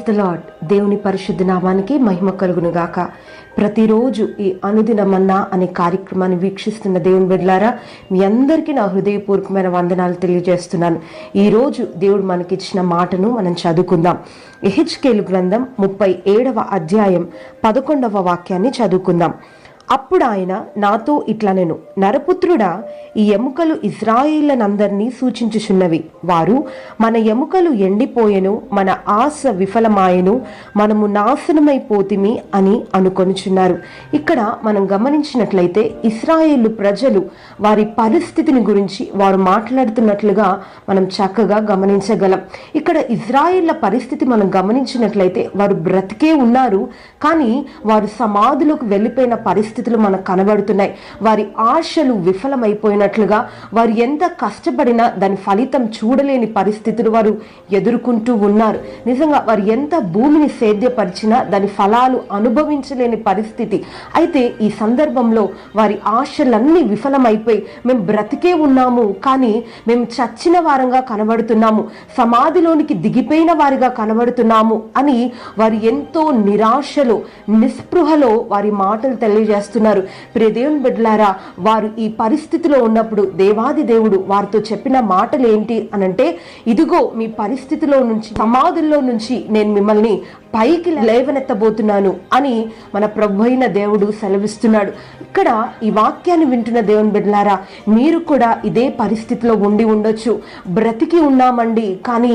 Praise the lord. దేవుని పరిశుద్ధ నామానికి మహిమ కలుగును గాక. ప్రతిరోజు ఈ అనుదిన మన్నా అనే కార్యక్రమాన్ని వీక్షిస్తున్న దేవుని బిడ్డలారా, మీ అందరికీ నా హృదయపూర్వకమైన వందనాలు తెలియజేస్తున్నాను. ఈరోజు దేవుడు మనకిచ్చిన మాటను మనం చదువుకుందాం. యెహెజ్కేలు గ్రంథం 37వ అధ్యాయం 11వ వాక్యాన్ని చదువుకుందాం. అప్పుడు ఆయన నాతో ఇట్లనెను, నరపుత్రుడా, ఈ ఎముకలు ఇశ్రాయేళ్లనందరినీ సూచించుచున్నవి. వారు, మన ఎముకలు ఎండిపోయెను, మన ఆశ విఫలమాయెను, మనము నాశనమైపోతిమి అని అనుకొనుచున్నారు. ఇక్కడ మనం గమనించినట్లయితే ఇశ్రాయేలు ప్రజలు వారి పరిస్థితిని గురించి వారు మాట్లాడుతున్నట్లుగా మనం చక్కగా గమనించగలం. ఇక్కడ ఇశ్రాయేళ్ల పరిస్థితి మనం గమనించినట్లయితే వారు బ్రతికే ఉన్నారు, కానీ వారు సమాధిలోకి వెళ్ళిపోయిన పరిస్థితులు మనకు కనబడుతున్నాయి. వారి ఆశలు విఫలమైపోయినట్లుగా, వారు ఎంత కష్టపడినా దాని ఫలితం చూడలేని పరిస్థితులు వారు ఎదుర్కొంటూ ఉన్నారు. నిజంగా వారు ఎంత భూమిని సేద్యపరిచినా దాని ఫలాలు అనుభవించలేని పరిస్థితి. అయితే ఈ సందర్భంలో వారి ఆశలన్నీ విఫలమైపోయి, మేము బ్రతికే ఉన్నాము కానీ మేము చచ్చిన వారంగా కనబడుతున్నాము, సమాధిలోనికి దిగిపోయిన వారిగా కనబడుతున్నాము అని వారు ఎంతో నిరాశలో నిస్పృహలో వారి మాటలు తెలియజేస్తున్నారు. ప్రియ దేవుని బిడ్డలారా, వారు ఈ పరిస్థితిలో ఉన్నప్పుడు దేవాది దేవుడు వారితో చెప్పిన మాటలు ఏంటి అనంటే, ఇదిగో మీ పరిస్థితిలో నుంచి, సమాధుల్లో నుంచి నేను మిమ్మల్ని పైకి లేవనెత్తబోతున్నాను అని మన ప్రభు అయిన దేవుడు సెలవిస్తున్నాడు. ఇక్కడ ఈ వాక్యాన్ని వింటున్న దేవుని బిడ్డలారా, మీరు కూడా ఇదే పరిస్థితిలో ఉండి ఉండొచ్చు. బ్రతికి ఉన్నామండి కానీ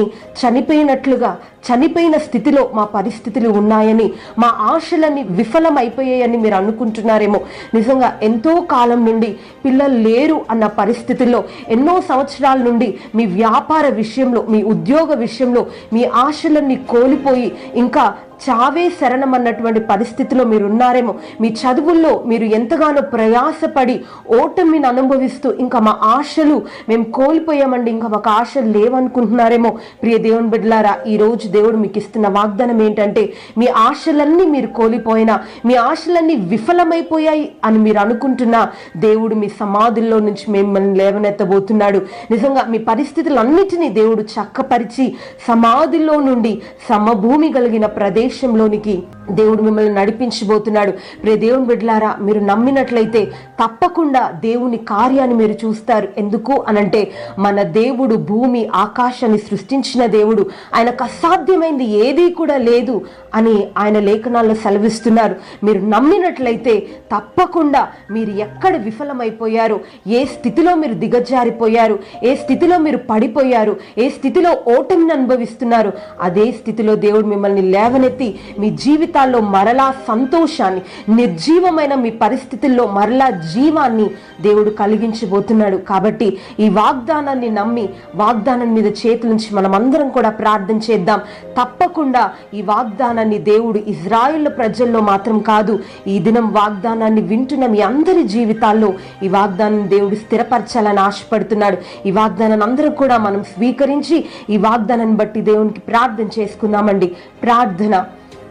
చనిపోయిన స్థితిలో మా పరిస్థితులు ఉన్నాయని, మా ఆశలన్నీ విఫలమైపోయాయని మీరు అనుకుంటున్నారేమో. నిజంగా ఎంతో కాలం నుండి పిల్లలు లేరు అన్న పరిస్థితుల్లో, ఎన్నో సంవత్సరాల నుండి మీ వ్యాపార విషయంలో, మీ ఉద్యోగ విషయంలో మీ ఆశలన్నీ కోల్పోయి ఇంకా చావే శరణం అన్నటువంటి పరిస్థితిలో మీరు ఉన్నారేమో. మీ చదువుల్లో మీరు ఎంతగానో ప్రయాసపడి ఓటమిని అనుభవిస్తూ ఇంకా మా ఆశలు మేము కోల్పోయామండి, ఇంకా మాకు ఆశలు లేవనుకుంటున్నారేమో. ప్రియ దేవుని బిడ్డలారా, ఈరోజు దేవుడు మీకు ఇస్తున్న వాగ్దానం ఏంటంటే, మీ ఆశలన్నీ మీరు కోల్పోయినా, మీ ఆశలన్నీ విఫలమైపోయాయి అని మీరు అనుకుంటున్నా, దేవుడు మీ సమాధుల్లో నుంచి మిమ్మల్ని లేవనెత్తబోతున్నాడు. నిజంగా మీ పరిస్థితులన్నిటినీ దేవుడు చక్కపరిచి సమాధిలో నుండి సమభూమి కలిగిన ప్రదేశంలోనికి దేవుడు మిమ్మల్ని నడిపించబోతున్నాడు. ప్రియ దేవుని బిడ్డలారా, మీరు నమ్మినట్లయితే తప్పకుండా దేవుని కార్యాన్ని మీరు చూస్తారు. ఎందుకు అనంటే, మన దేవుడు భూమి ఆకాశాన్ని సృష్టించిన దేవుడు, ఆయనకు అసాధ్యమైంది ఏదీ కూడా లేదు అని ఆయన లేఖనాల్లో సెలవిస్తున్నారు. మీరు నమ్మినట్లయితే తప్పకుండా మీరు ఎక్కడ విఫలమైపోయారు, ఏ స్థితిలో మీరు దిగజారిపోయారు, ఏ స్థితిలో మీరు పడిపోయారు, ఏ స్థితిలో ఓటమిని అనుభవిస్తున్నారు, అదే స్థితిలో దేవుడు మిమ్మల్ని లేవనెత్తి మీ జీవితాల్లో మరలా సంతోషాన్ని, నిర్జీవమైన మీ పరిస్థితుల్లో మరలా జీవాన్ని దేవుడు కలిగించబోతున్నాడు. కాబట్టి ఈ వాగ్దానాన్ని నమ్మి వాగ్దానం మీద చేతులుంచి మనం అందరం కూడా ప్రార్థన చేద్దాం. తప్పకుండా ఈ వాగ్దానాన్ని దేవుడు ఇశ్రాయేలు ప్రజల్లో మాత్రం కాదు, ఈ దినం వాగ్దానాన్ని వింటున్న మీ అందరి జీవితాల్లో ఈ వాగ్దానం దేవుడు స్థిరపరచాలని ఆశపడుతున్నాడు. ఈ వాగ్దానాన్ని అందరం కూడా మనం స్వీకరించి ఈ వాగ్దానాన్ని బట్టి దేవునికి ప్రార్థన చేసుకుందామండి. ప్రార్థన.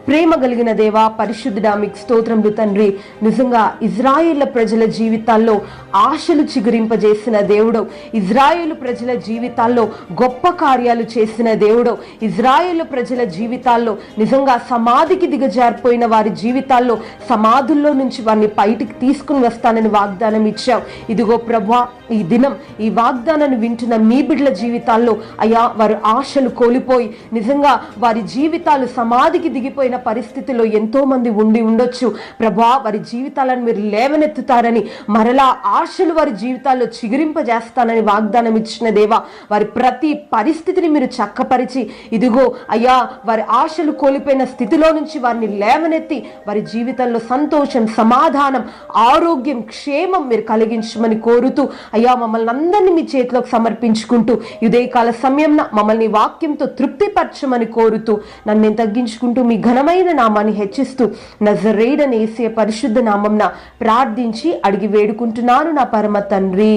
ప్రేమ కలిగిన దేవా, పరిశుద్ధుడా, మీకు స్తోత్రములు తండ్రి. నిజంగా ఇశ్రాయేళ్ల ప్రజల జీవితాల్లో ఆశలు చిగురింపజేసిన దేవుడు, ఇశ్రాయేలు ప్రజల జీవితాల్లో గొప్ప కార్యాలు చేసిన దేవుడు, ఇశ్రాయేలు ప్రజల జీవితాల్లో నిజంగా సమాధికి దిగజారిపోయిన వారి జీవితాల్లో సమాధుల్లో నుంచి వారిని బయటికి తీసుకుని వస్తానని వాగ్దానం ఇచ్చావు. ఇదిగో ప్రభా, ఈ దినం ఈ వాగ్దానాన్ని వింటున్న మీ బిడ్డల జీవితాల్లో అయ్యా, వారి ఆశలు కోల్పోయి నిజంగా వారి జీవితాలు సమాధికి దిగిపోయిన పరిస్థితిలో ఎంతో మంది ఉండి ఉండొచ్చు. ప్రభా, వారి జీవితాలను మీరు లేవనెత్తుతారని, మరలా ఆశలు వారి జీవితాల్లో చిగురింపజేస్తానని వాగ్దానం ఇచ్చిన దేవా, వారి ప్రతి పరిస్థితిని మీరు చక్కపరిచి ఇదిగో అయ్యా, వారి ఆశలు కోల్పోయిన స్థితిలో నుంచి వారిని లేవనెత్తి వారి జీవితంలో సంతోషం, సమాధానం, ఆరోగ్యం, క్షేమం మీరు కలిగించమని కోరుతూ అయ్యా, మమ్మల్ని అందరినీ మీ చేతిలోకి సమర్పించుకుంటూ ఉదయకాల సమయంలో మమ్మల్ని వాక్యంతో తృప్తిపరచమని కోరుతూ నన్ను నేను తగ్గించుకుంటూ మీ ఘనమైన నామాన్ని హెచ్చిస్తూ నజరేయుడైన యేసయ్య పరిశుద్ధ నామంన ప్రార్థించి అడిగి వేడుకుంటున్నాను నా పరమ తండ్రి.